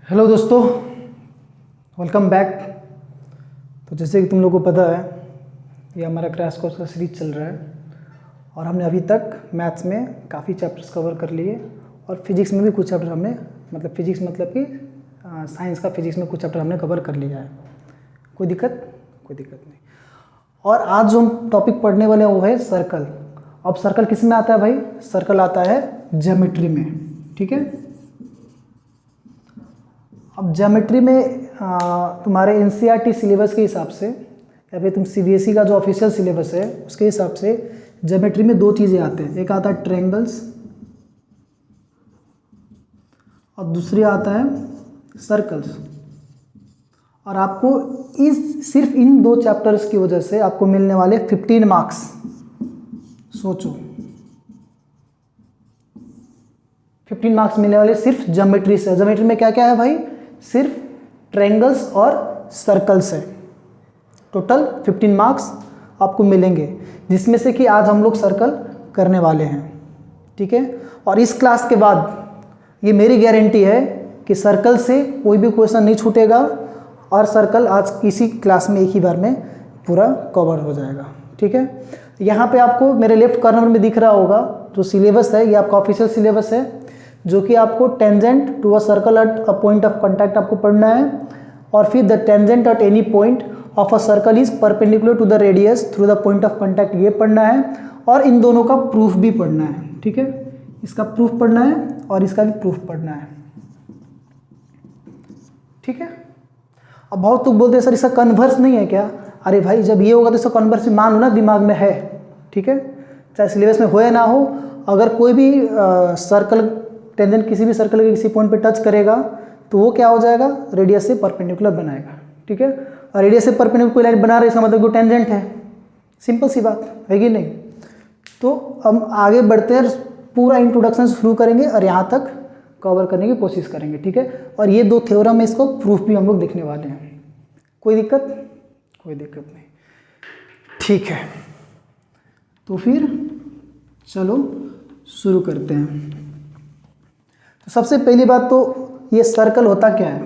Hello दोस्तों, welcome back. तो जैसे कि तुम लोगों को पता है, ये हमारा क्रैश कोर्स का सीरीज चल रहा है और हमने अभी तक मैथ्स में काफ़ी चैप्टर्स कवर कर लिए और फिजिक्स में भी कुछ चैप्टर हमने फिजिक्स मतलब कि साइंस का फिजिक्स में कुछ चैप्टर हमने कवर कर लिया है। कोई दिक्कत नहीं। और आज जो हम टॉपिक पढ़ने वाले हैं वो है सर्कल। अब सर्कल किस में आता है भाई? सर्कल आता है ज्योमेट्री में, ठीक है। अब ज्योमेट्री में तुम्हारे एनसीईआरटी सिलेबस के हिसाब से या फिर तुम सीबीएसई का जो ऑफिशियल सिलेबस है उसके हिसाब से ज्योमेट्री में दो चीज़ें आते हैं। एक आता है ट्रायंगल्स और दूसरी आता है सर्कल्स। और आपको सिर्फ इन दो चैप्टर्स की वजह से आपको मिलने वाले 15 मार्क्स। सोचो, 15 मार्क्स मिलने वाले सिर्फ ज्योमेट्री से। ज्योमेट्री में क्या क्या है भाई? सिर्फ ट्रायंगल्स और सर्कल्स है। टोटल 15 मार्क्स आपको मिलेंगे, जिसमें से कि आज हम लोग सर्कल करने वाले हैं, ठीक है। और इस क्लास के बाद ये मेरी गारंटी है कि सर्कल से कोई भी क्वेश्चन नहीं छूटेगा और सर्कल आज इसी क्लास में एक ही बार में पूरा कवर हो जाएगा, ठीक है। यहाँ पे आपको मेरे लेफ्ट कॉर्नर में दिख रहा होगा जो सिलेबस है, ये आपका ऑफिशियल सिलेबस है, जो कि आपको tangent to a circle at a point of contact आपको पढ़ना है। और फिर the tangent at any point of a circle is perpendicular to the radius through the point of contact, ये पढ़ना है। और इन दोनों का प्रूफ भी पढ़ना है, ठीक है। इसका प्रूफ पढ़ना है और इसका भी प्रूफ पढ़ना है, ठीक है। अब बहुत लोग बोलते हैं सर इसका कन्वर्स नहीं है क्या? अरे भाई, जब ये होगा तो इसका कन्वर्स मान लो ना दिमाग में है, ठीक है। चाहे सिलेबस में हो या ना हो, अगर कोई भी सर्कल टेंजेंट किसी भी सर्कल के किसी पॉइंट पे टच करेगा तो वो क्या हो जाएगा? रेडियस से परपेंडिकुलर बनाएगा, ठीक है। और रेडियस से परपेंडिकुलर कोई लाइन बना रहे, इसका मतलब वो टेंजेंट है। सिंपल सी बात है कि नहीं? तो हम आगे बढ़ते हैं, पूरा इंट्रोडक्शन शुरू करेंगे और यहाँ तक कवर करने की कोशिश करेंगे, ठीक है। और ये दो थ्योरम है, इसको प्रूफ भी हम लोग देखने वाले हैं। कोई दिक्कत नहीं, ठीक है। तो फिर चलो शुरू करते हैं। तो सबसे पहली बात तो ये सर्कल होता क्या है,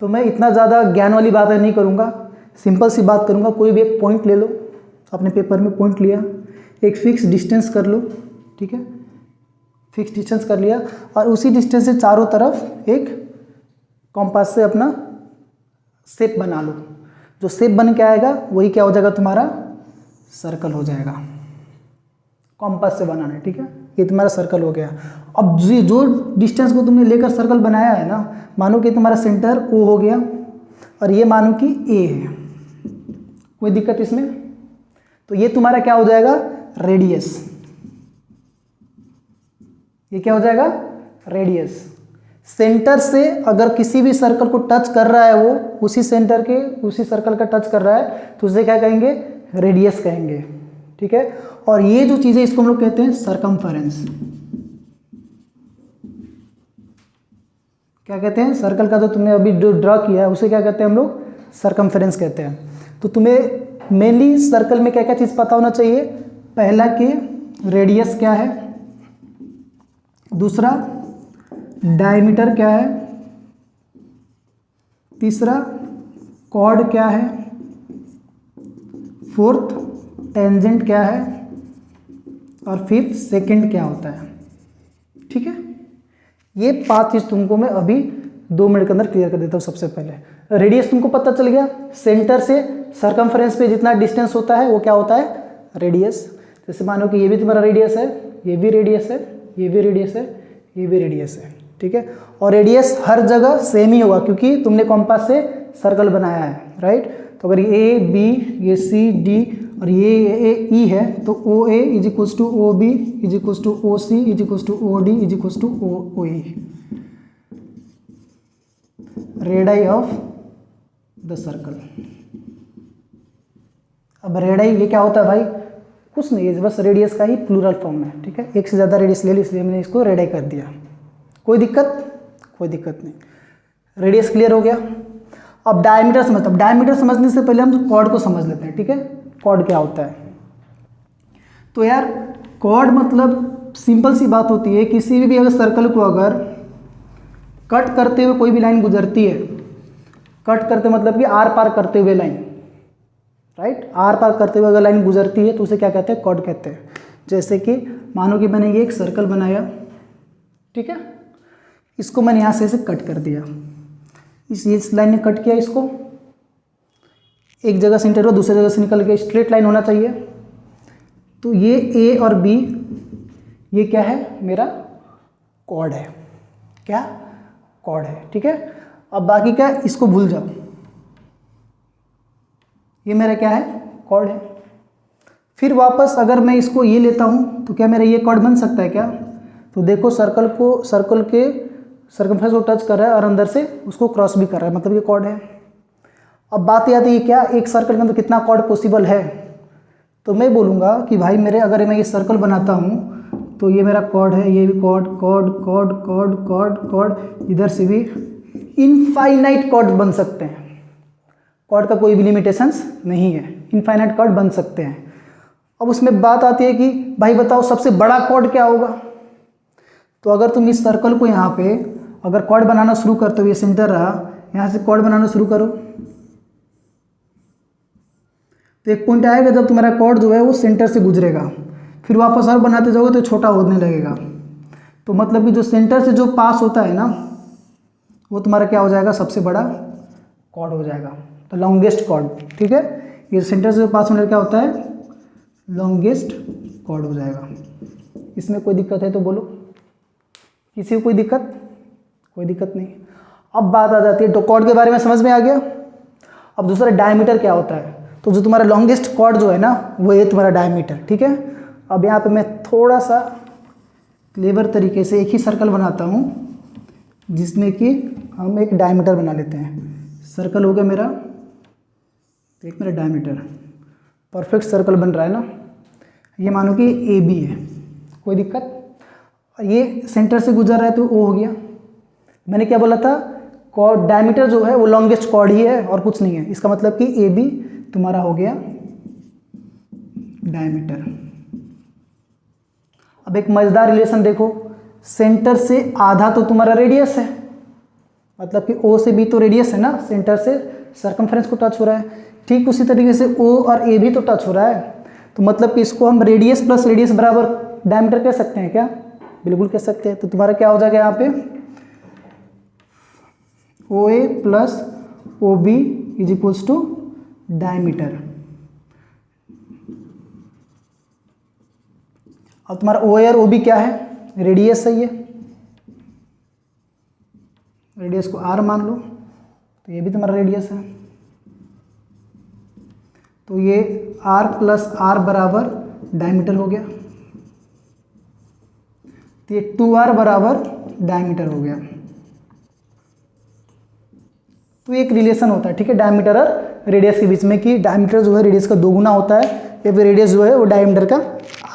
तो मैं इतना ज़्यादा ज्ञान वाली बातें नहीं करूँगा, सिंपल सी बात करूँगा। कोई भी एक पॉइंट ले लो, अपने पेपर में पॉइंट लिया, एक फिक्स डिस्टेंस कर लो, ठीक है। फिक्स डिस्टेंस कर लिया और उसी डिस्टेंस से चारों तरफ एक कॉम्पास से अपना शेप बना लो। जो शेप बन के आएगा वही क्या हो जाएगा? तुम्हारा सर्कल हो जाएगा। कॉम्पास से बनाना है, ठीक है। ये तुम्हारा सर्कल हो गया। अब जो डिस्टेंस को तुमने लेकर सर्कल बनाया है ना, मानो कि तुम्हारा सेंटर O हो गया और ये मानो कि A है। कोई दिक्कत इसमें? तो ये तुम्हारा क्या हो जाएगा? रेडियस। ये क्या हो जाएगा? रेडियस। सेंटर से अगर किसी भी सर्कल को टच कर रहा है, वो उसी सर्कल का टच कर रहा है, तो उसे क्या कहेंगे? रेडियस कहेंगे, ठीक है। और ये जो चीज़ है इसको हम लोग कहते हैं सरकमफेरेंस। क्या कहते हैं? सर्कल का जो तुमने अभी जो ड्रॉ किया है उसे क्या कहते हैं हम लोग? सरकमफेरेंस कहते हैं। तो तुम्हें मेनली सर्कल में क्या क्या चीज़ पता होना चाहिए? पहला कि रेडियस क्या है, दूसरा डायमीटर क्या है, तीसरा कॉर्ड क्या है, फोर्थ टेंजेंट क्या है और फिफ्थ सेकंड क्या होता है, ठीक है। ये 5 चीज़ तुमको मैं अभी 2 मिनट के अंदर क्लियर कर देता हूँ। सबसे पहले रेडियस तुमको पता चल गया, सेंटर से सरकमफेरेंस पे जितना डिस्टेंस होता है वो क्या होता है? रेडियस। जैसे मानो कि ये भी तुम्हारा रेडियस है, ये भी रेडियस है, ये भी रेडियस है, ये भी रेडियस है, ठीक है। और रेडियस हर जगह सेम ही होगा क्योंकि तुमने कॉम्पास से सर्कल बनाया है, राइट। तो अगर ये A, B, ये C, D और ये E है तो OA is equals to OB is equals to OC is equals to OD is equals to OE। Radii of the circle. अब रेडाई ये क्या होता है भाई? कुछ नहीं है, बस रेडियस का ही प्लूरल फॉर्म है, ठीक है। एक से ज़्यादा रेडियस ले ली इसलिए मैंने इसको रेडाई कर दिया। कोई दिक्कत नहीं। रेडियस क्लियर हो गया। अब डायमीटर समझते हैं। डायमीटर समझने से पहले हम कॉर्ड को समझ लेते हैं, ठीक है। कॉर्ड क्या होता है? तो यार कॉर्ड मतलब सिंपल सी बात होती है, किसी भी अगर सर्कल को अगर कट करते हुए कोई भी लाइन गुजरती है, कट करते मतलब कि आर पार करते हुए लाइन, राइट, आर पार करते हुए अगर लाइन गुजरती है तो उसे क्या कहते हैं, कॉर्ड कहते हैं। जैसे कि मानो कि मैंने ये एक सर्कल बनाया, ठीक है, इसको मैंने यहाँ से ऐसे कट कर दिया, इस लाइन ने कट किया, इसको एक जगह से इंटर हुआ, दूसरी जगह से निकल के स्ट्रेट लाइन होना चाहिए। तो ये ए और बी, ये क्या है, मेरा कॉर्ड है, क्या, कॉर्ड है, ठीक है। अब बाकी क्या, इसको भूल जाओ, ये मेरा क्या है, कॉर्ड है। फिर वापस अगर मैं इसको ये लेता हूँ तो क्या मेरा ये कॉर्ड बन सकता है क्या? तो देखो सर्कल के सर्कमफ्रेंस को टच कर रहा है और अंदर से उसको क्रॉस भी कर रहा है, मतलब ये कॉर्ड है। अब बात आती है क्या, एक सर्कल के अंदर कितना कॉर्ड पॉसिबल है? तो मैं बोलूँगा कि भाई मेरे, अगर मैं ये सर्कल बनाता हूँ तो ये मेरा कॉर्ड है, ये भी chord, chord chord chord chord chord, इधर से भी इनफाइनाइट कॉर्ड बन सकते हैं। कॉर्ड का कोई भी लिमिटेशंस नहीं है, इनफाइनाइट कॉर्ड बन सकते हैं। अब उसमें बात आती है कि भाई बताओ सबसे बड़ा कॉर्ड क्या होगा? तो अगर तुम इस सर्कल को यहाँ पे अगर कॉर्ड बनाना शुरू करते हो, ये सेंटर रहा, यहाँ से कॉर्ड बनाना शुरू करो, तो एक पॉइंट आएगा जब तुम्हारा कॉर्ड जो है वो सेंटर से गुजरेगा, फिर वापस और बनाते जाओगे तो छोटा होने लगेगा। तो मतलब कि जो सेंटर से जो पास होता है ना, वो तुम्हारा क्या हो जाएगा, सबसे बड़ा कॉर्ड हो जाएगा, तो लॉन्गेस्ट कॉर्ड, ठीक है। ये सेंटर से जो पास होने क्या होता है, लॉन्गेस्ट कॉर्ड हो जाएगा। इसमें कोई दिक्कत है तो बोलो, किसी को कोई दिक्कत? कोई दिक्कत नहीं। अब बात आ जाती है, तो कॉर्ड के बारे में समझ में आ गया। अब दूसरा डायमीटर क्या होता है, तो जो तुम्हारा लॉन्गेस्ट कॉर्ड जो है ना, वो है तुम्हारा डायमीटर, ठीक है। अब यहाँ पे मैं थोड़ा सा क्लेवर तरीके से एक ही सर्कल बनाता हूँ, जिसमें कि हम एक डायमीटर बना लेते हैं। सर्कल हो गया मेरा, एक मेरा डायमीटर, परफेक्ट सर्कल बन रहा है ना। ये मानो कि ए बी है, कोई दिक्कत? ये सेंटर से गुजर रहा है तो ओ हो गया। मैंने क्या बोला था, कॉर्ड डायमीटर जो है वो लॉन्गेस्ट कॉर्ड ही है और कुछ नहीं है। इसका मतलब कि ए बी तुम्हारा हो गया डायमीटर। अब एक मजेदार रिलेशन देखो, सेंटर से आधा तो तुम्हारा रेडियस है, मतलब कि ओ से बी तो रेडियस है ना, सेंटर से सर्कमफ्रेंस को टच हो रहा है। ठीक उसी तरीके से ओ और ए भी तो टच हो रहा है, तो मतलब कि इसको हम रेडियस प्लस रेडियस बराबर डायमीटर कह सकते हैं क्या? बिल्कुल कह सकते हैं। तो तुम्हारा क्या हो जाएगा यहाँ पे, O A plus O B is equals to diameter. अब तुम्हारा ओ ए और ओ बी क्या है, रेडियस है, ये रेडियस को आर मान लो, तो ये भी तुम्हारा रेडियस है। तो ये आर प्लस आर बराबर डायमीटर हो गया, तो ये 2r बराबर डायमीटर हो गया। तो एक रिलेशन होता है, ठीक है, डायमीटर और रेडियस के बीच में, कि डायमीटर जो है रेडियस का 2 गुना होता है, या फिर रेडियस जो है वो डायमीटर का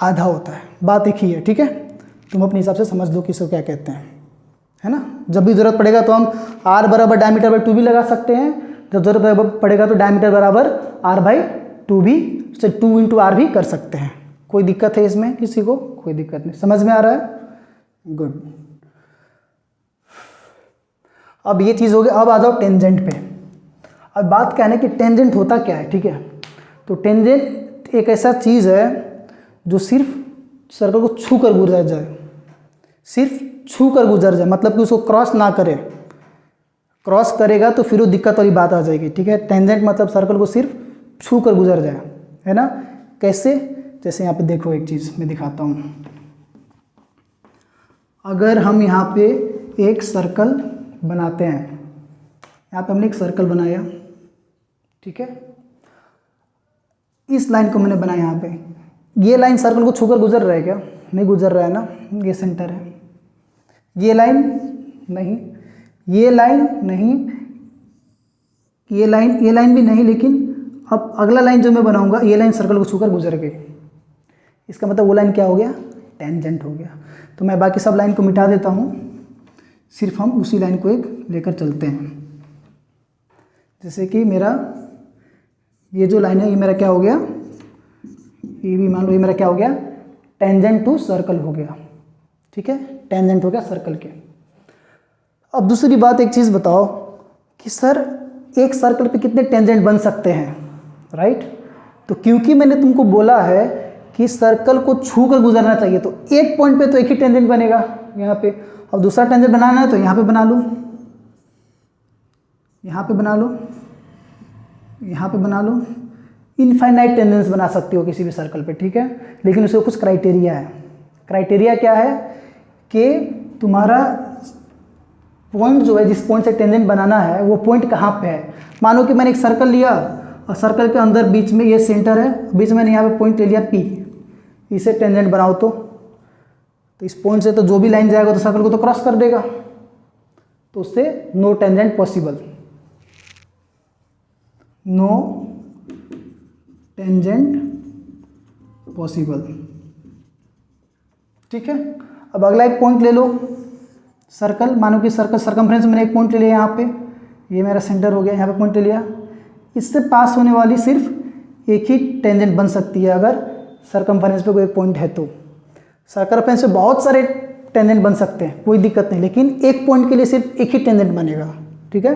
आधा होता है। बात एक ही है, ठीक है। तुम अपने हिसाब से समझ लो कि इसको क्या कहते हैं, है ना। जब भी जरूरत पड़ेगा तो हम r बराबर डायमीटर बाई 2 भी लगा सकते हैं, जब जरूरत पड़ेगा तो डायमीटर बराबर r बाई 2 भी, से 2 इंटू आर भी कर सकते हैं। कोई दिक्कत है इसमें किसी को? कोई दिक्कत नहीं, समझ में आ रहा है, गुड। अब ये चीज़ हो गई। अब आ जाओ टेंजेंट पे। अब बात क्या है ना कि टेंजेंट होता क्या है, ठीक है। तो टेंजेंट एक ऐसा चीज़ है जो सिर्फ सर्कल को छू कर गुजर जाए, सिर्फ छू कर गुजर जाए, मतलब कि उसको क्रॉस ना करे। क्रॉस करेगा तो फिर वो दिक्कत वाली बात आ जाएगी, ठीक है। टेंजेंट मतलब सर्कल को सिर्फ छू कर गुजर जाए, है ना। कैसे? जैसे यहाँ पे देखो, एक चीज़ मैं दिखाता हूँ। अगर हम यहाँ पे एक सर्कल बनाते हैं, यहाँ पे हमने एक सर्कल बनाया, ठीक है। इस लाइन को मैंने बनाया यहाँ पे, ये लाइन सर्कल को छूकर गुजर रहा है क्या? नहीं गुजर रहा है ना, ये सेंटर है। ये लाइन नहीं, ये लाइन नहीं, ये लाइन भी नहीं, लेकिन अब अगला लाइन जो मैं बनाऊंगा, ये लाइन सर्कल को छूकर गुजर गई। इसका मतलब वो लाइन क्या हो गया? टेंजेंट हो गया। तो मैं बाकी सब लाइन को मिटा देता हूँ, सिर्फ हम उसी लाइन को एक लेकर चलते हैं। जैसे कि मेरा ये जो लाइन है, ये मेरा क्या हो गया, ये भी मान लो, ये मेरा क्या हो गया, टेंजेंट टू सर्कल हो गया, ठीक है, टेंजेंट हो गया सर्कल के। अब दूसरी बात, एक चीज़ बताओ कि सर एक सर्कल पे कितने टेंजेंट बन सकते हैं, राइट? तो क्योंकि मैंने तुमको बोला है कि सर्कल को छू कर गुजरना चाहिए, तो एक पॉइंट पे तो एक ही टेंजेंट बनेगा यहाँ पे। अब दूसरा टेंजेंट बनाना है तो यहाँ पे बना लो, यहाँ पे बना लो, यहाँ पे बना लो। इनफाइनाइट टेंजेंट्स बना सकते हो किसी भी सर्कल पे, ठीक है, लेकिन उसके कुछ क्राइटेरिया है। क्राइटेरिया क्या है कि तुम्हारा पॉइंट जो है, जिस पॉइंट से टेंजेंट बनाना है वो पॉइंट कहाँ पे है। मानो कि मैंने एक सर्कल लिया और सर्कल के अंदर बीच में ये सेंटर है, बीच में मैंने यहाँ पे पॉइंट ले लिया P, इसे टेंजेंट बनाओ तो इस पॉइंट से तो जो भी लाइन जाएगा तो सर्कल को तो क्रॉस कर देगा, तो उससे no tangent possible, no tangent possible, ठीक है। अब अगला एक पॉइंट ले लो, सर्कल, मानो कि सर्कल सर्कमफ्रेंस मैंने एक पॉइंट ले लिया यहाँ पे, ये मेरा सेंटर हो गया, यहाँ पे पॉइंट ले लिया, इससे पास होने वाली सिर्फ एक ही टेंजेंट बन सकती है अगर सर्कमफ्रेंस पे कोई एक पॉइंट है तो। सर्कमफ्रेंस पे बहुत सारे टेंजेंट बन सकते हैं, कोई दिक्कत नहीं, लेकिन एक पॉइंट के लिए सिर्फ एक ही टेंजेंट बनेगा, ठीक है,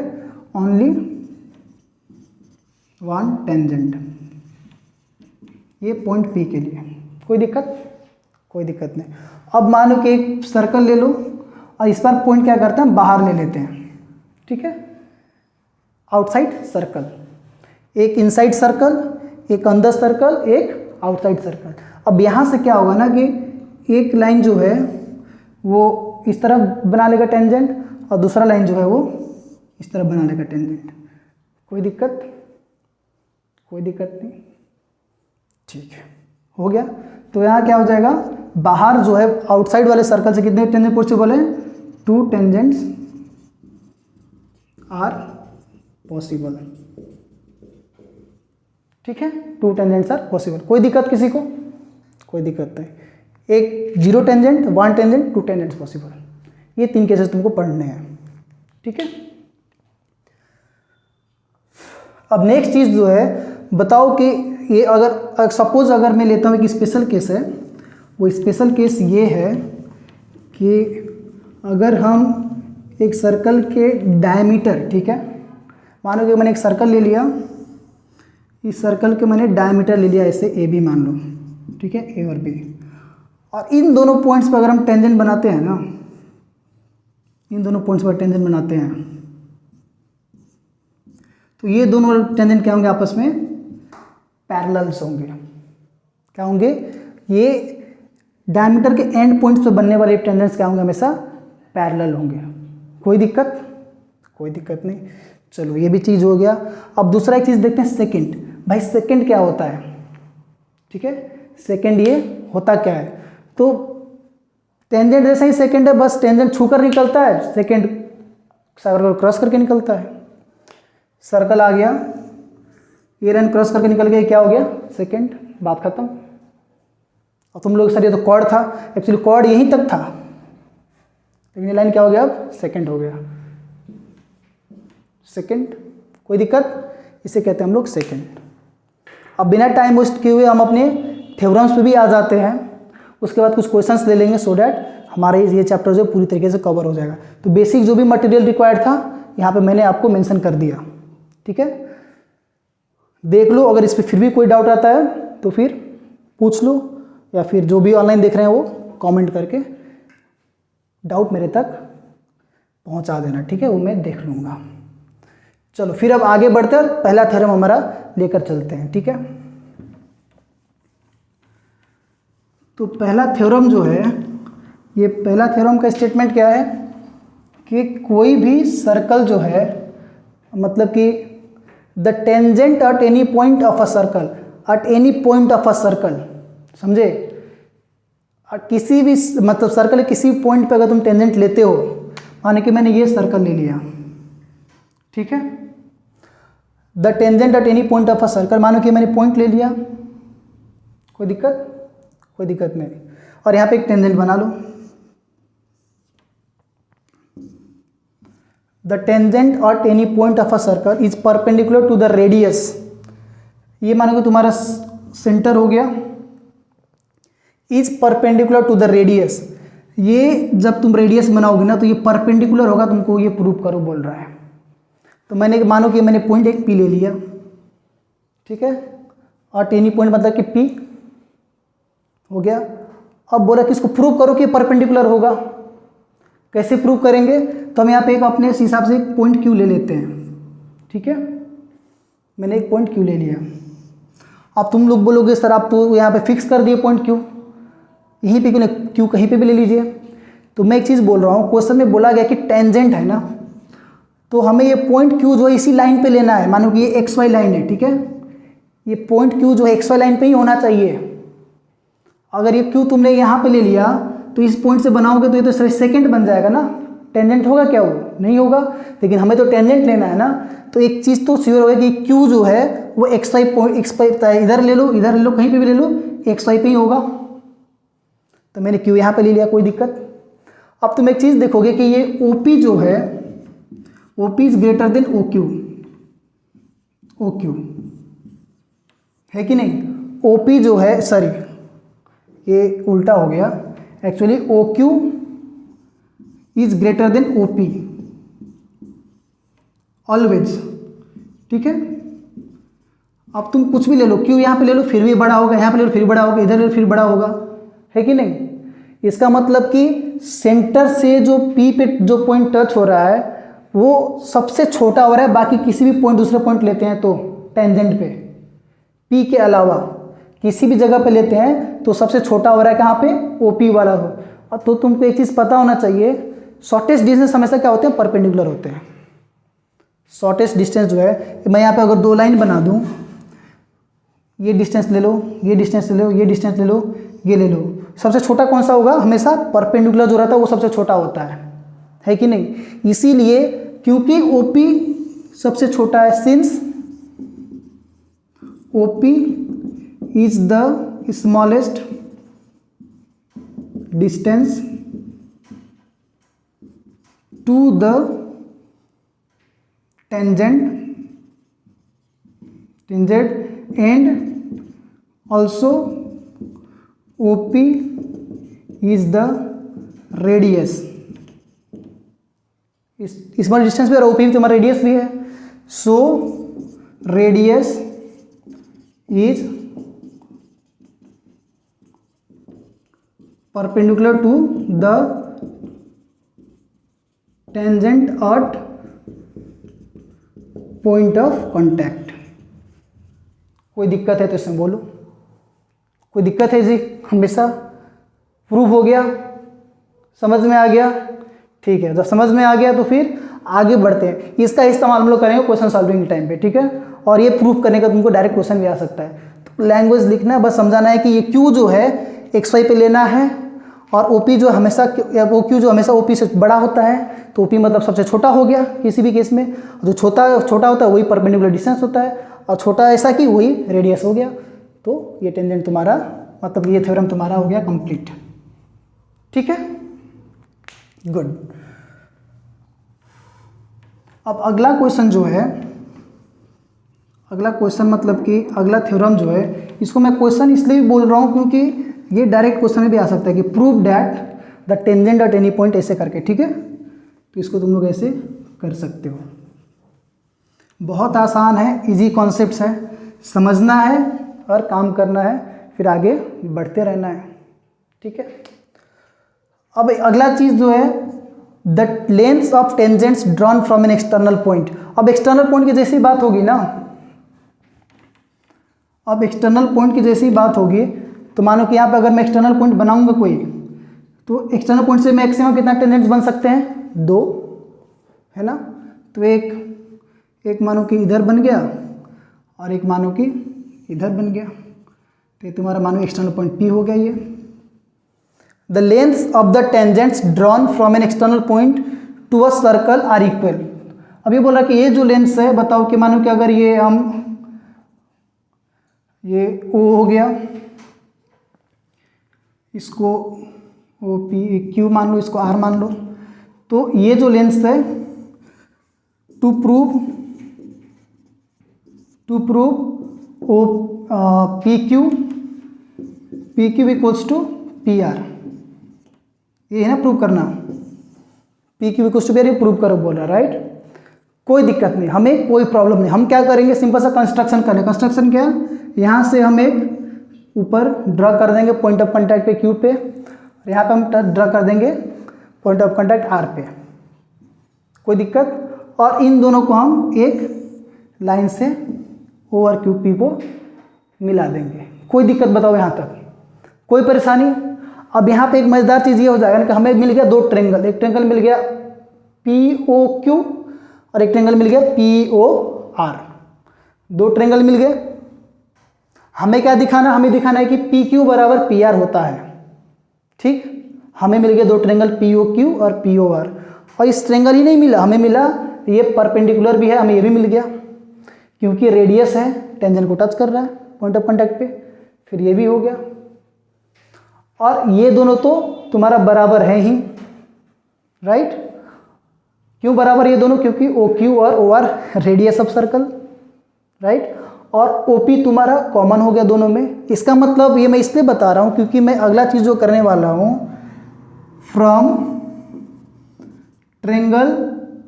ओनली वन टेंजेंट, ये पॉइंट P के लिए। कोई दिक्कत? कोई दिक्कत नहीं। अब मानो कि एक सर्कल ले लो और इस बार पॉइंट क्या करते हैं, बाहर ले लेते हैं, ठीक है, आउटसाइड सर्कल, एक इनसाइड सर्कल, एक अंदर सर्कल, एक आउटसाइड सर्कल। अब यहाँ से क्या होगा ना कि एक लाइन जो है वो इस तरफ बना लेगा टेंजेंट और दूसरा लाइन जो है वो इस तरफ बना लेगा टेंजेंट। कोई दिक्कत? कोई दिक्कत नहीं, ठीक है, हो गया। तो यहाँ क्या हो जाएगा, बाहर जो है आउटसाइड वाले सर्कल से कितने टेंजेंट पॉसिबल है, 2 टेंजेंट्स आर पॉसिबल, ठीक है, 2 टेंजेंट्स आर पॉसिबल। कोई दिक्कत किसी को? कोई दिक्कत नहीं। एक 0 टेंजेंट, 1 टेंजेंट, 2 टेंजेंट्स पॉसिबल, ये 3 केसेस तुमको पढ़ने हैं, ठीक है। अब नेक्स्ट चीज़ जो है, बताओ कि ये अगर सपोज अगर मैं लेता हूँ एक स्पेशल केस है, वो स्पेशल केस ये है कि अगर हम एक सर्कल के डायमीटर, ठीक है, मानो कि मैंने एक सर्कल ले लिया, इस सर्कल के मैंने डायमीटर ले लिया ऐसे AB मान लो, ठीक है, A और B, और इन दोनों पॉइंट्स पर अगर हम टेंजेंट बनाते हैं ना, इन दोनों पॉइंट्स पर टेंजेंट बनाते हैं, तो ये दोनों टेंजेंट क्या होंगे, आपस में पैरेलल्स होंगे। क्या होंगे? ये डायमीटर के एंड पॉइंट्स पे बनने वाले टेंजेंट्स क्या होंगे, हमेशा पैरेलल होंगे। कोई दिक्कत? कोई दिक्कत नहीं। चलो ये भी चीज़ हो गया। अब दूसरा एक चीज़ देखते हैं, सेकंड। भाई सेकंड क्या होता है, ठीक है, सेकंड ये होता क्या है, तो टेंजेंट जैसा ही सेकंड है, बस टेंजेंट छूकर निकलता है, सेकंड सर्कल क्रॉस करके निकलता है। सर्कल आ गया, ये लाइन क्रॉस करके निकल गया, क्या हो गया, सेकंड, बात खत्म। और तुम लोग सर ये तो कॉर्ड था, एक्चुअली कॉर्ड यहीं तक था, लेकिन ये लाइन क्या हो गया, अब सेकंड हो गया, सेकंड। कोई दिक्कत? इसे कहते हैं हम लोग सेकंड। अब बिना टाइम वेस्ट किए हुए हम अपने थ्योरम्स पे भी आ जाते हैं, उसके बाद कुछ क्वेश्चंस ले लेंगे, सो डैट हमारे ये चैप्टर जो पूरी तरीके से कवर हो जाएगा। तो बेसिक जो भी मटेरियल रिक्वायर्ड था यहाँ पे मैंने आपको मेंशन कर दिया, ठीक है, देख लो। अगर इस पर फिर भी कोई डाउट आता है तो फिर पूछ लो, या फिर जो भी ऑनलाइन देख रहे हैं वो कमेंट करके डाउट मेरे तक पहुंचा देना, ठीक है, वो मैं देख लूँगा। चलो फिर अब आगे बढ़ते हैं, पहला थ्योरम हमारा लेकर चलते हैं, ठीक है। तो पहला थ्योरम जो है, ये पहला थ्योरम का स्टेटमेंट क्या है कि कोई भी सर्कल जो है, मतलब कि the tangent at any point of a circle, eight any point of a circle, समझे, किसी भी मतलब सर्कल के किसी पॉइंट पे अगर तुम टेंजेंट लेते हो, माने कि मैंने ये सर्कल ले लिया, ठीक है, the tangent at any point of a circle, मानो कि मैंने पॉइंट ले लिया, कोई दिक्कत? कोई दिक्कत नहीं। और यहाँ पे एक टेंजेंट बना लो, the tangent at any point of a circle is perpendicular to the radius, ये मानो कि तुम्हारा सेंटर हो गया, is perpendicular to the radius, ये जब तुम रेडियस बनाओगे ना तो ये परपेंडिकुलर होगा, तुमको ये प्रूव करो बोल रहा है। तो मैंने मानो कि मैंने पॉइंट एक पी ले लिया, ठीक है, और टेनी पॉइंट मतलब कि पी हो गया। अब बोला कि इसको प्रूव करो कि परपेंडिकुलर होगा। कैसे प्रूव करेंगे? तो हम यहाँ पे एक अपने हिसाब से एक पॉइंट क्यू ले लेते हैं, ठीक है। मैंने एक पॉइंट क्यू ले लिया। अब तुम लोग बोलोगे सर आप तो यहाँ पे फिक्स कर दिए पॉइंट क्यू, यहीं पे क्यों नहीं, क्यू कहीं पे भी ले लीजिए। तो मैं एक चीज़ बोल रहा हूँ, क्वेश्चन में बोला गया कि टेंजेंट है ना, तो हमें ये पॉइंट क्यू जो है इसी लाइन पे लेना है। मानो कि ये एक्स वाई लाइन है, ठीक है, ये पॉइंट क्यू जो है एक्स वाई लाइन पे ही होना चाहिए। अगर ये क्यू तुमने यहाँ पे ले लिया तो इस पॉइंट से बनाओगे तो ये तो सेकेंड बन जाएगा ना, टेंजेंट होगा क्या? वो नहीं होगा। लेकिन हमें तो टेंजेंट लेना है ना, तो एक चीज़ तो श्योर होगा कि क्यू जो है वो X Y point, X Y इधर ले लो, इधर ले लो, कहीं पे भी ले लो, एक्स वाई पे ही होगा। तो मैंने क्यू यहाँ पे ले लिया, कोई दिक्कत। अब तुम एक चीज़ देखोगे कि ये ओ पी जो है, O P is greater than O Q, O Q है कि नहीं? ओ पी जो है, सॉरी ये उल्टा हो गया, actually O Q is greater than O P always, ठीक है। अब तुम कुछ भी ले लो, क्यू यहाँ पे ले लो फिर भी बड़ा होगा, यहाँ पे ले लो फिर बड़ा होगा, इधर ले लो फिर बड़ा होगा, है कि नहीं? इसका मतलब कि सेंटर से जो पी पे जो पॉइंट टच हो रहा है वो सबसे छोटा हो रहा है, बाकी किसी भी पॉइंट दूसरे पॉइंट लेते हैं तो टेंजेंट पे पी के अलावा किसी भी जगह पे लेते हैं तो सबसे छोटा हो रहा है कहाँ पे? ओपी वाला हो। और तो तुमको एक चीज़ पता होना चाहिए, शॉर्टेस्ट डिस्टेंस हमेशा क्या होते हैं? परपेंडिकुलर होते हैं। शॉर्टेस्ट डिस्टेंस जो है, मैं यहाँ पे अगर दो लाइन बना दूँ, ये डिस्टेंस ले लो, ये डिस्टेंस ले लो, ये डिस्टेंस ले लो, ये ले लो, सबसे छोटा कौन सा होगा? हमेशा परपेंडिकुलर जो रहता है वो सबसे छोटा होता है कि नहीं? इसीलिए क्योंकि ओपी सबसे छोटा है, since OP is the smallest distance to the tangent and also OP is the radius. इस बार डिस्टेंस भी और OP भी तुम्हारा रेडियस भी है। So radius is perpendicular to the tangent at point of contact. कोई दिक्कत है तो इसमें बोलो, कोई दिक्कत है जी? हमेशा प्रूफ हो गया, समझ में आ गया, ठीक है। जब समझ में आ गया तो फिर आगे बढ़ते हैं। इसका इस्तेमाल हम लोग करेंगे क्वेश्चन सॉल्विंग टाइम पे, ठीक है। और ये प्रूफ करने का तुमको डायरेक्ट क्वेश्चन भी आ सकता है। तो लैंग्वेज लिखना है, बस समझाना है कि ये क्यू जो है एक्स वाई पे लेना है, और ओपी जो हमेशा वो क्यू जो हमेशा ओपी से बड़ा होता है, तो ओपी मतलब सबसे छोटा हो गया किसी भी केस में। जो छोटा होता है वही परपेंडिकुलर डिस्टेंस होता है, और छोटा ऐसा कि वही रेडियस हो गया। तो ये टेंजेंट तुम्हारा, मतलब ये थ्योरम तुम्हारा हो गया कंप्लीट, ठीक है, गुड। अब अगला क्वेश्चन जो है, अगला क्वेश्चन मतलब कि अगला थ्योरम जो है, इसको मैं क्वेश्चन इसलिए भी बोल रहा हूँ क्योंकि ये डायरेक्ट क्वेश्चन में भी आ सकता है कि prove that the tangent at any point, ऐसे करके, ठीक है। तो इसको तुम लोग ऐसे कर सकते हो। बहुत आसान है, इजी कॉन्सेप्ट्स है, समझना है और काम करना है, फिर आगे बढ़ते रहना है, ठीक है। अब अगला चीज़ जो है, the length of tangents drawn from an external point. अब एक्सटर्नल पॉइंट की जैसी बात होगी ना, अब एक्सटर्नल पॉइंट की जैसी बात होगी, तो मानो कि यहाँ पे अगर मैं एक्सटर्नल पॉइंट बनाऊंगा कोई, तो एक्सटर्नल पॉइंट से मैक्सिमम कितना टेंजेंट्स बन सकते हैं? 2, है ना। तो एक मानो कि इधर बन गया और एक मानो कि इधर बन गया, तो ये तुम्हारा मानो एक्सटर्नल पॉइंट P हो गया। ये the lengths of the tangents drawn from an external point to a circle are equal. अब ये बोला कि ये जो लेंस है, बताओ कि मानो कि अगर ये हम ये O हो गया, इसको OP Q मान लो, इसको R मान लो, तो ये जो लेंस है to prove PQ equals to PR, ये है ना प्रूव करना, P Q equals to P R, ये प्रूव करो बोल रहा है, राइट। कोई दिक्कत नहीं, हमें कोई प्रॉब्लम नहीं। हम क्या करेंगे, सिंपल सा कंस्ट्रक्शन करें। कंस्ट्रक्शन क्या, यहाँ से हम एक ऊपर ड्रा कर देंगे पॉइंट ऑफ कॉन्टैक्ट पे क्यू पे, और यहाँ पे हम ड्रा कर देंगे पॉइंट ऑफ कॉन्टैक्ट आर पे, कोई दिक्कत। और इन दोनों को हम एक लाइन से ओ और क्यू पी को मिला देंगे, कोई दिक्कत बताओ यहाँ तक, कोई परेशानी। अब यहाँ पे एक मजेदार चीज़ ये हो जाएगा ना कि हमें मिल गया दो ट्रेंगल, एक ट्रेंगल मिल गया पी ओ क्यू और एक ट्रेंगल मिल गया पी ओ आर, दो ट्रेंगल मिल गए। हमें क्या दिखाना, हमें दिखाना है कि पी क्यू बराबर पी आर होता है, ठीक। हमें मिल गए दो ट्रेंगल पी ओ क्यू और पी ओ आर, और इस ट्रेंगल ही नहीं मिला, हमें मिला ये परपेंडिकुलर भी है, हमें ये भी मिल गया क्योंकि रेडियस है, टेंजेंट को टच कर रहा है पॉइंट ऑफ कॉन्टैक्ट पे, फिर ये भी हो गया। और ये दोनों तो तुम्हारा बराबर है ही, राइट। क्यों बराबर ये दोनों, क्योंकि ओ क्यू और O R radius of circle, right. और ओ पी तुम्हारा कॉमन हो गया दोनों में। इसका मतलब ये मैं इसलिए बता रहा हूँ क्योंकि मैं अगला चीज़ जो करने वाला हूँ, from triangle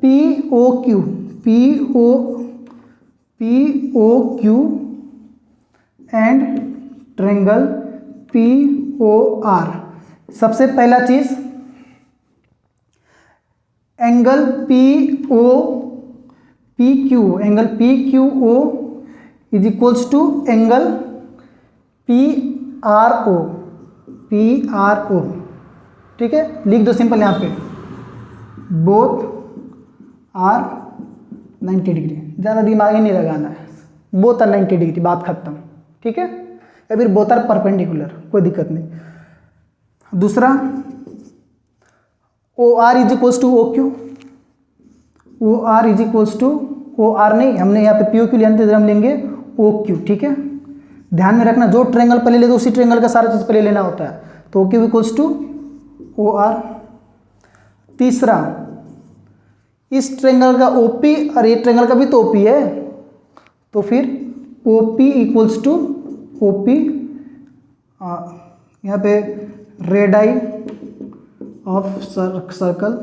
P O Q, P O Q and triangle P O R, सबसे पहला चीज angle P O P Q, angle P Q O is equals to angle P R O, ठीक है। लिख दो सिंपल यहाँ पे, बोथ आर 90 डिग्री, ज़्यादा दिमाग ही नहीं लगाना है, बोथ आर 90 डिग्री, बात खत्म, ठीक है। या फिर बोथ आर परपेंडिकुलर, कोई दिक्कत नहीं। दूसरा O R is equals to O Q, O R is equals to O R नहीं, हमने यहाँ पे पी ओ क्यू लेते थे, हम लेंगे ओ क्यू, ठीक है। ध्यान में रखना, जो ट्रेंगल पहले ले तो उसी ट्रेंगल का सारा चीज़ पहले लेना होता है, तो O Q equals to O R. तीसरा, इस ट्रेंगल का ओ पी और ये ट्रेंगल का भी तो ओ पी है, तो फिर O P equals to O P, यहाँ पे रेडाई ऑफ सर्कल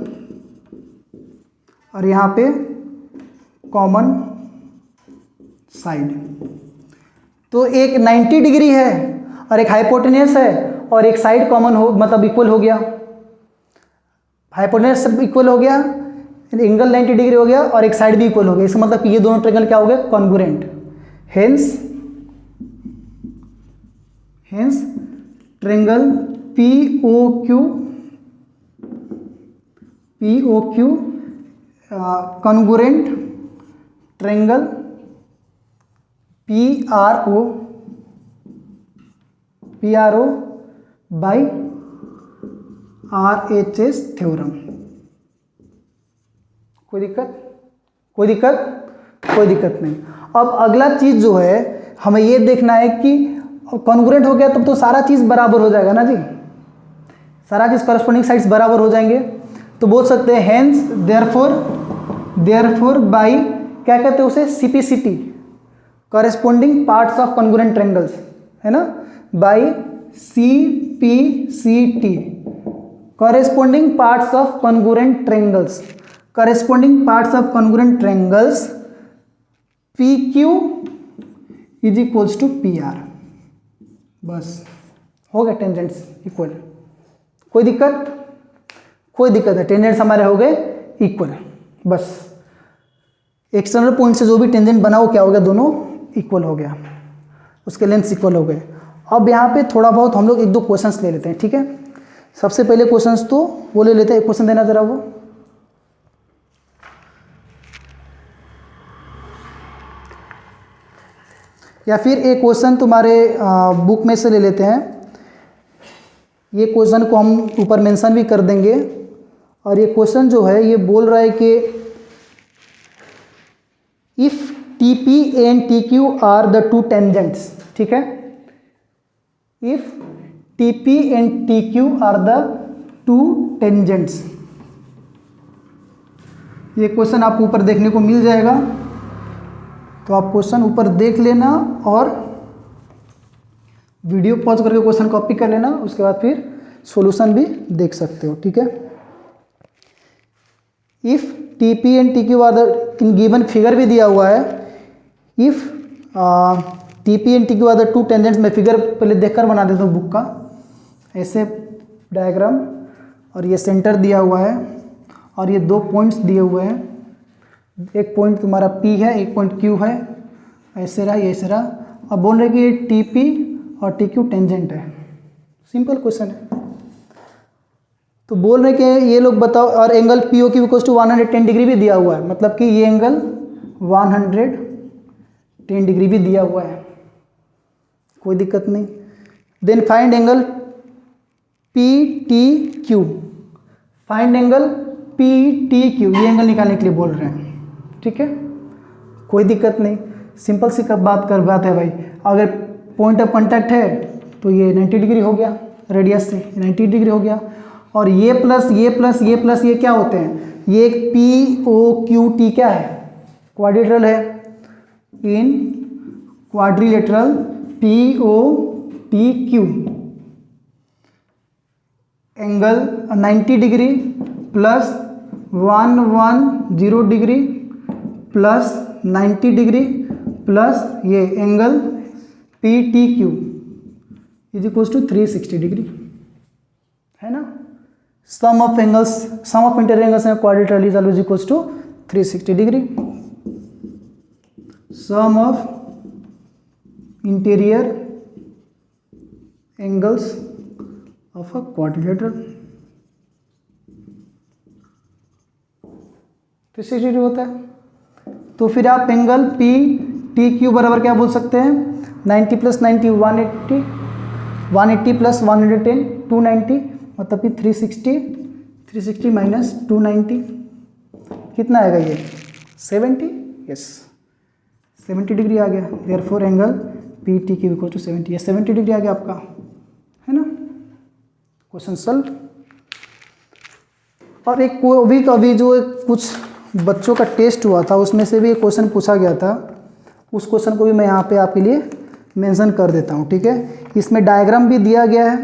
और यहाँ पे कॉमन साइड। तो एक 90 डिग्री है और एक हाइपोटेन्यूस है और एक साइड कॉमन हो, मतलब इक्वल हो गया, हाइपोटेन्यूस सब इक्वल हो गया, एंगल 90 डिग्री हो गया और एक साइड भी इक्वल हो गया। इसका मतलब कि ये दोनों ट्रेंगल क्या हो गए, congruent. Hence triangle P O Q congruent triangle P R O by R H S theorem. कोई दिक्कत नहीं। अब अगला चीज जो है हमें ये देखना है कि कॉन्ग्रुएंट हो गया तब तो सारा चीज बराबर हो जाएगा ना जी, सारा चीज कॉरस्पॉन्डिंग साइड्स बराबर हो जाएंगे, तो बोल सकते हैं हेंस देयरफॉर बाई क्या कहते हैं उसे, CPCT, corresponding parts of congruent triangles, है ना, by CPCT, corresponding parts of congruent triangles, corresponding parts of congruent triangles P Q is equals to P R. बस हो गए टेंजेंट्स इक्वल। कोई दिक्कत है, टेंजेंट्स हमारे हो गए इक्वल। बस एक्सटर्नल पॉइंट से जो भी टेंजेंट बना वो क्या हो गया, दोनों इक्वल हो गया, उसके लेंथ इक्वल हो गए। अब यहाँ पे थोड़ा बहुत हम लोग एक दो क्वेश्चंस ले लेते हैं, ठीक है। सबसे पहले क्वेश्चंस तो वो ले लेते हैं, एक क्वेश्चन देना जरा वो, या फिर एक क्वेश्चन तुम्हारे बुक में से ले लेते हैं। ये क्वेश्चन को हम ऊपर मेंशन भी कर देंगे, और ये क्वेश्चन जो है ये बोल रहा है कि if T P and T Q R the two tangents, ठीक है, if T P and T Q R the two tangents. ये क्वेश्चन आपको ऊपर देखने को मिल जाएगा, तो आप क्वेश्चन ऊपर देख लेना और वीडियो पॉज करके क्वेश्चन कॉपी कर लेना, उसके बाद फिर सॉल्यूशन भी देख सकते हो, ठीक है। If T P and T Q R the, in given figure भी दिया हुआ है, if T P and T Q R the two tangents, मैं फिगर पहले देखकर बना देता हूँ बुक का, ऐसे डायग्राम, और ये सेंटर दिया हुआ है और ये दो पॉइंट्स दिए हुए हैं, एक पॉइंट तुम्हारा P है, एक पॉइंट Q है, ऐसे रहा, ये ऐसे रहा। अब बोल रहे कि ये TP और TQ टेंजेंट है, सिंपल क्वेश्चन है। तो बोल रहे कि ये लोग बताओ, और angle POQ equal to 110 degree भी दिया हुआ है, मतलब कि ये एंगल 110 डिग्री भी दिया हुआ है, कोई दिक्कत नहीं। Then find angle PTQ, find angle PTQ, ये एंगल निकालने के लिए बोल रहे हैं, ठीक है, कोई दिक्कत नहीं, सिंपल सी बात है भाई। अगर पॉइंट ऑफ कांटेक्ट है तो ये 90 डिग्री हो गया, रेडियस से 90 डिग्री हो गया, और ये प्लस ये प्लस ये प्लस ये क्या होते हैं, ये POQT क्या है, क्वाड्रिलेटरल है। In quadrilateral POTQ angle 90 degree plus 110 degree plus 90 degree plus ये angle PTQ is equal to 360 degree, है ना। Sum of angles, sum of interior angles in quadrilateral is always equal to 360 degree. Sum of interior angles of a quadrilateral 360 degree होता है। तो फिर आप angle PTQ बराबर क्या बोल सकते हैं, 90 प्लस 90 180, 180 प्लस 110 290, मतलब कि 360 माइनस 290 कितना आएगा ये 70, यस 70 डिग्री आ गया। Therefore angle PTQ equal to 70, ये 70 डिग्री आ गया आपका, है ना। Question solve. और एक अभी जो कुछ बच्चों का टेस्ट हुआ था उसमें से भी एक क्वेश्चन पूछा गया था, उस क्वेश्चन को भी मैं यहाँ पे आपके लिए मेंशन कर देता हूँ, ठीक है। इसमें डायग्राम भी दिया गया है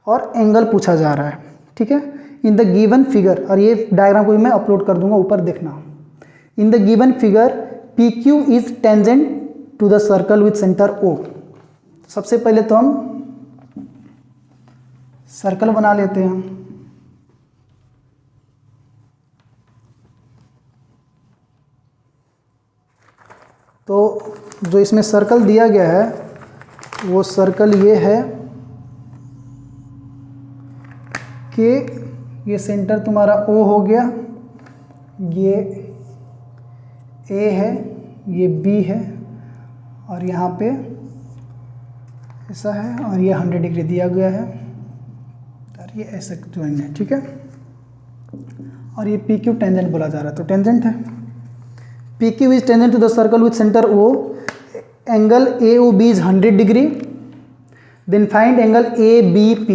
और एंगल पूछा जा रहा है, ठीक है, इन द गिवन फिगर, और ये डायग्राम को भी मैं अपलोड कर दूंगा, ऊपर देखना। In the given figure PQ is tangent to the circle with centre O। सबसे पहले तो हम सर्कल बना लेते हैं। तो जो इसमें सर्कल दिया गया है वो सर्कल ये है कि ये सेंटर तुम्हारा O हो गया, ये A है, ये B है, और यहाँ पे ऐसा है, और ये 100 डिग्री दिया गया है, और ये ऐसे ज्वाइन है, ठीक है। और ये PQ टेंजेंट बोला जा रहा है, तो टेंजेंट है। PQ is tangent to the circle with center O. Angle AOB is 100 degree. Then find angle ABP.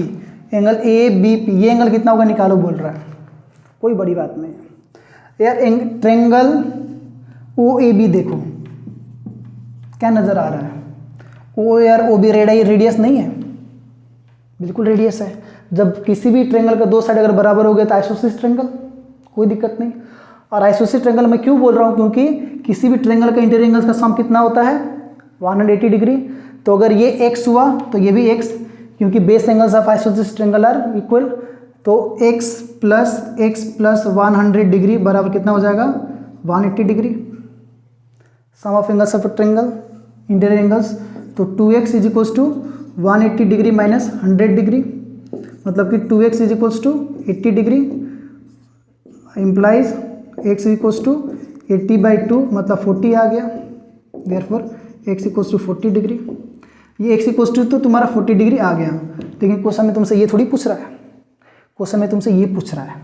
Angle ABP, ये एंगल कितना होगा निकालो बोल रहा है, कोई बड़ी बात नहीं यार। ट्रेंगल OAB देखो क्या नज़र आ रहा है, O यार OB रेडियस नहीं है, बिल्कुल रेडियस है। जब किसी भी ट्रेंगल का दो साइड अगर बराबर हो गए तो आइसोसेलेस ट्रेंगल, कोई दिक्कत नहीं। और आइसोसेलेस ट्रेंगल मैं क्यों बोल रहा हूँ, क्योंकि किसी भी ट्रेंगल का इंटीरियर एंगल्स का सम कितना होता है 180 डिग्री। तो अगर ये x हुआ तो ये भी x, क्योंकि base angles of isosceles triangle are equal. तो x प्लस 100 डिग्री बराबर कितना हो जाएगा 180 degree. Sum of angles of triangle interior angles, तो 2x is equals to 180 degree minus 100 degree, मतलब कि 2x is equals to 80 degree, implies x equals to 80/2 मतलब 40 आ गया। देयरफॉर x इक्वल्स टू 40 डिग्री। ये x इक्वल्स टू तो तुम्हारा 40 डिग्री आ गया, लेकिन क्वेश्चन में तुमसे ये थोड़ी पूछ रहा है, क्वेश्चन में तुमसे ये पूछ रहा है।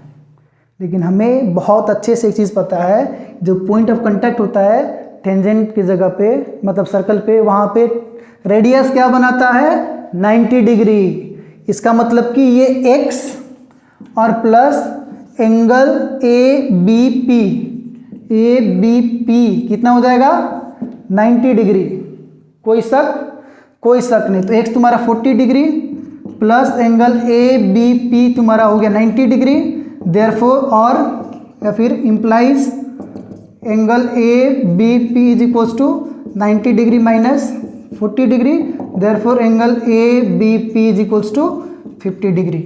लेकिन हमें बहुत अच्छे से एक चीज़ पता है, जो पॉइंट ऑफ कांटेक्ट होता है टेंजेंट की जगह पे, मतलब सर्कल पे, वहाँ पे रेडियस क्या बनाता है 90 डिग्री। इसका मतलब कि ये x और प्लस एंगल ABP कितना हो जाएगा 90 डिग्री। कोई शक नहीं। तो x तुम्हारा 40 degree plus angle A B P तुम्हारा हो गया 90 डिग्री, देयरफॉर और या फिर implies angle A B P is equals to 90 degree minus 40 degree, therefore angle A B P is equals to 50 degree.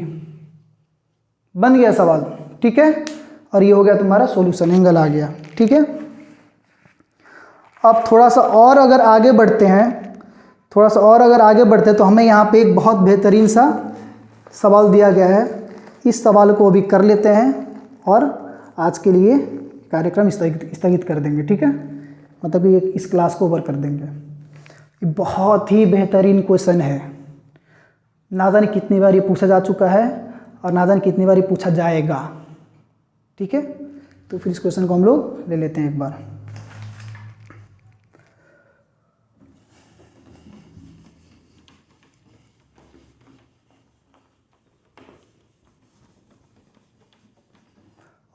बन गया सवाल, ठीक है। और ये हो गया तुम्हारा सॉल्यूशन, एंगल आ गया, ठीक है। अब थोड़ा सा और अगर आगे बढ़ते हैं, तो हमें यहाँ पे एक बहुत बेहतरीन सा सवाल दिया गया है। इस सवाल को अभी कर लेते हैं और आज के लिए कार्यक्रम स्थगित कर देंगे, ठीक है। मतलब कि इस क्लास को ओवर कर देंगे। ये बहुत ही बेहतरीन क्वेश्चन है, ना जाने कितनी बार ये पूछा जा चुका है और ना जाने कितनी बार ये पूछा जाएगा, ठीक है। तो फिर इस क्वेश्चन को हम लोग ले लेते हैं एक बार।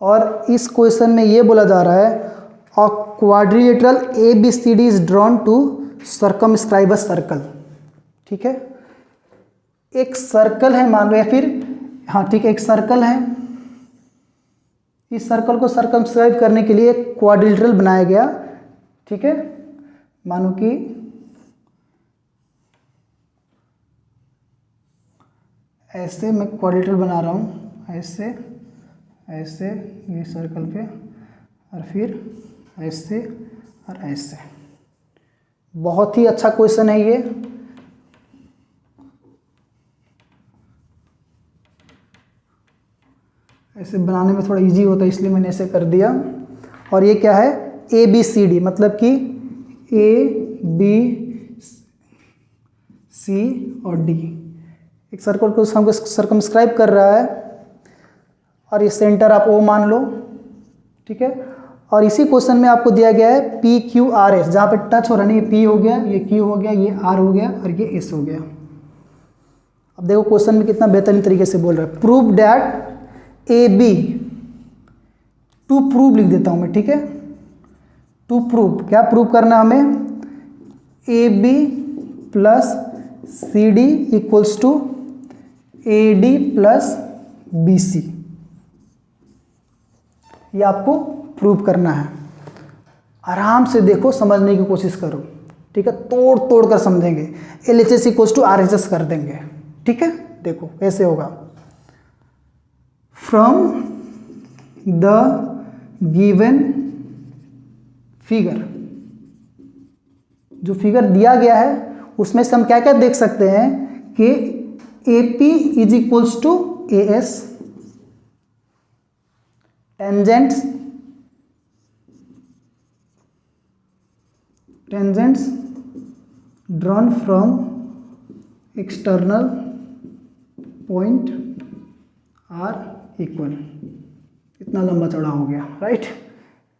और इस क्वेश्चन में ये बोला जा रहा है a quadrilateral ABCD is drawn to circumscribe a circle, ठीक है। एक सर्कल है मान लो, या फिर हाँ ठीक है, एक सर्कल है। इस सर्कल को सर्कमस्क्राइब करने के लिए एक क्वाड्रिलेटरल बनाया गया, ठीक है। मानो कि ऐसे मैं क्वाड्रिलेटरल बना रहा हूँ, ऐसे ऐसे ये सर्कल पे, और फिर ऐसे और ऐसे। बहुत ही अच्छा क्वेश्चन है ये। ऐसे बनाने में थोड़ा इजी होता है, इसलिए मैंने ऐसे कर दिया। और ये क्या है, ABCD, मतलब कि A B C और D। एक सर्कल को हमको सर्कमस्क्राइब कर रहा है और ये सेंटर आप O मान लो, ठीक है। और इसी क्वेश्चन में आपको दिया गया है PQRS, जहाँ पे टच हो रहा है, ये P हो गया, ये Q हो गया, ये R हो गया और ये S हो गया। अब देखो क्वेश्चन में कितना बेहतरीन तरीके से बोल रहा है। Prove that AB, to prove लिख देता हूँ मैं, ठीक है। टू प्रूव, क्या प्रूव करना हमें, AB plus CD equals to AD plus BC, ये आपको प्रूव करना है। आराम से देखो, समझने की कोशिश करो, ठीक है। तोड़ तोड़ कर समझेंगे, LHS इक्वल्स टू RHS कर देंगे, ठीक है। देखो कैसे होगा। फ्रॉम द गिवन फिगर, जो फिगर दिया गया है उसमें से हम क्या क्या देख सकते हैं कि AP is equals to AS, tangents drawn from external point are equal. इतना लंबा चौड़ा हो गया, राइट।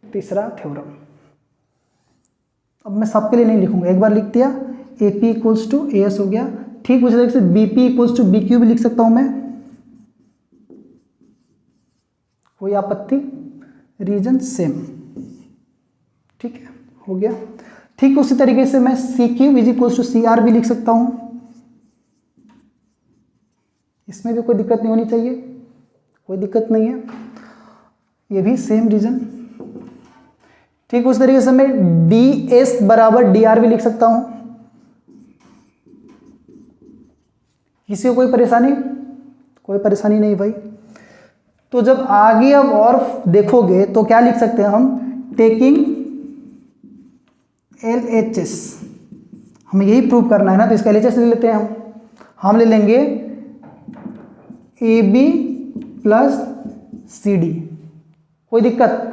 तीसरा थ्योरम। अब मैं सबके लिए नहीं लिखूंगा, एक बार लिख दिया। AP इक्वल्स टू AS हो गया, ठीक उसी तरीके से BP इक्वल्स टू BQ भी लिख सकता हूं मैं, कोई आपत्ति, रीजन सेम, ठीक है, हो गया। ठीक उसी तरीके से मैं CQ is equals to CR भी लिख सकता हूं, इसमें भी कोई दिक्कत नहीं होनी चाहिए, कोई दिक्कत नहीं है, ये भी सेम रीजन। ठीक उस तरीके से मैं DS बराबर DR भी लिख सकता हूं। किसी को कोई परेशानी, कोई परेशानी नहीं भाई। तो जब आगे अब और देखोगे तो क्या लिख सकते हैं हम, टेकिंग LHS, हमें यही प्रूव करना है ना, तो इसका LHS ले लेते हैं हम ले लेंगे AB प्लस CD, कोई दिक्कत,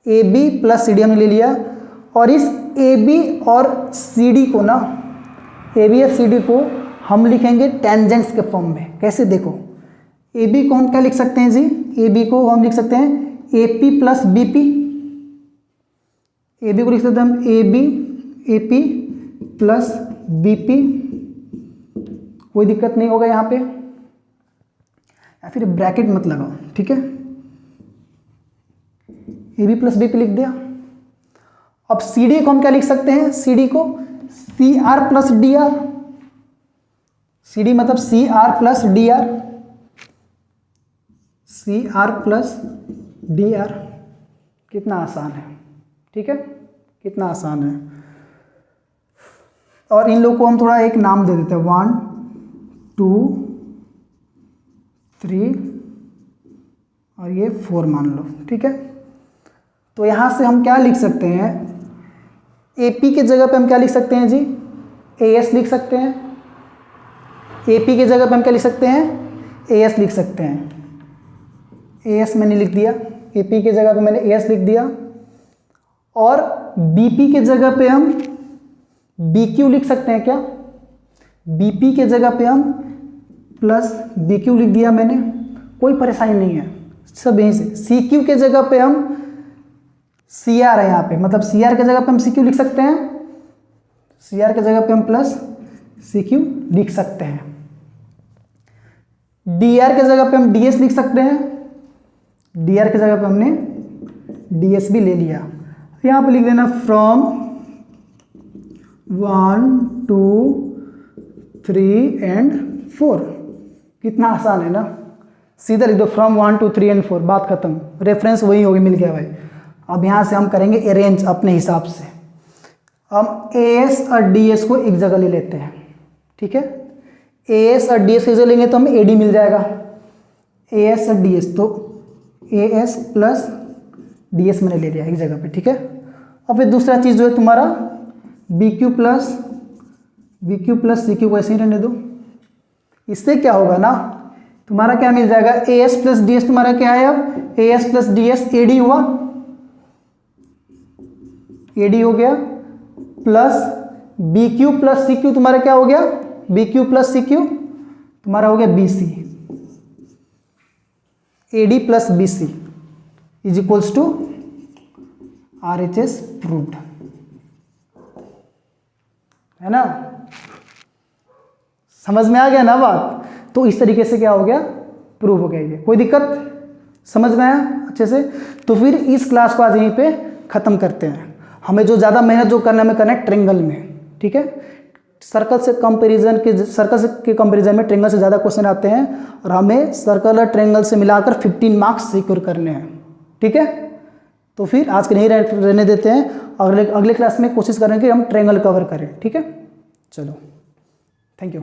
AB प्लस CD हमने ले लिया। और इस AB और CD को ना, AB और CD को हम लिखेंगे टेंजेंट्स के फॉर्म में। कैसे, देखो AB को हम क्या लिख सकते हैं जी, AB को हम लिख सकते हैं AP प्लस BP, AB को लिख सकते हैं हम AP प्लस BP, कोई दिक्कत नहीं होगा यहाँ पे, या फिर ब्रैकेट मत लगाओ, ठीक है। AB प्लस BP लिख दिया। अब CD को हम क्या लिख सकते हैं, CD को CR प्लस DR, CD मतलब CR plus DR, CR plus DR। कितना आसान है, ठीक है, कितना आसान है। और इन लोग को हम थोड़ा एक नाम दे देते हैं, 1 2 3 और ये 4 मान लो, ठीक है। तो यहाँ से हम क्या लिख सकते हैं, AP के जगह पे हम क्या लिख सकते हैं जी, AS लिख सकते हैं। AP के जगह पे हम क्या लिख सकते हैं, AS लिख सकते हैं। AS मैंने लिख दिया, AP के जगह पे मैंने AS लिख दिया। और BP के जगह पे हम BQ लिख सकते हैं क्या, BP के जगह पे हम प्लस BQ लिख दिया मैंने, कोई परेशानी नहीं है, सब यहीं से। CQ के जगह पे हम CR है यहाँ पे, मतलब CR के जगह पे हम CQ लिख सकते हैं, CR के जगह पे हम प्लस CQ लिख सकते हैं। DR के जगह पे हम DS लिख सकते हैं, DR के जगह पे हमने DS भी ले लिया। यहाँ पे लिख देना फ्रॉम 1 2 3 एंड 4। कितना आसान है ना, सीधा लिख दो फ्रॉम 1 2 3 एंड 4, बात खत्म, रेफरेंस वही होगी, मिल गया भाई। अब यहाँ से हम करेंगे अरेंज अपने हिसाब से। हम AS और DS को एक जगह ले लेते हैं, ठीक है। AS और DS की जगह लेंगे तो हमें AD मिल जाएगा, AS और DS, तो AS प्लस DS मैंने ले लिया एक जगह पे, ठीक है। और फिर दूसरा चीज़ जो है तुम्हारा BQ प्लस CQ को ऐसे ही रहने दो। इससे क्या होगा ना, तुम्हारा क्या मिल जाएगा, AS प्लस DS तुम्हारा क्या है, अब AS प्लस DS AD हुआ, AD हो गया, प्लस BQ प्लस CQ तुम्हारा क्या हो गया, BQ प्लस CQ तुम्हारा हो गया BC। AD plus BC is equals to RHS proved, है ना। समझ में आ गया ना बात। तो इस तरीके से क्या हो गया, प्रूव हो गया ये। कोई दिक्कत, समझ में आया अच्छे से। तो फिर इस क्लास को आज यहीं पे ख़त्म करते हैं। हमें जो ज़्यादा मेहनत जो करना है, हमें करना है ट्रेंगल में, ठीक है। सर्कल के कंपेरिजन में ट्रेंगल से ज़्यादा क्वेश्चन आते हैं और हमें सर्कल और ट्रेंगल से मिलाकर 15 मार्क्स सिक्योर करने हैं, ठीक है। तो फिर आज के नहीं रहने देते हैं, अगले क्लास में कोशिश करेंगे कि हम ट्रेंगल कवर करें, ठीक है। चलो, थैंक यू।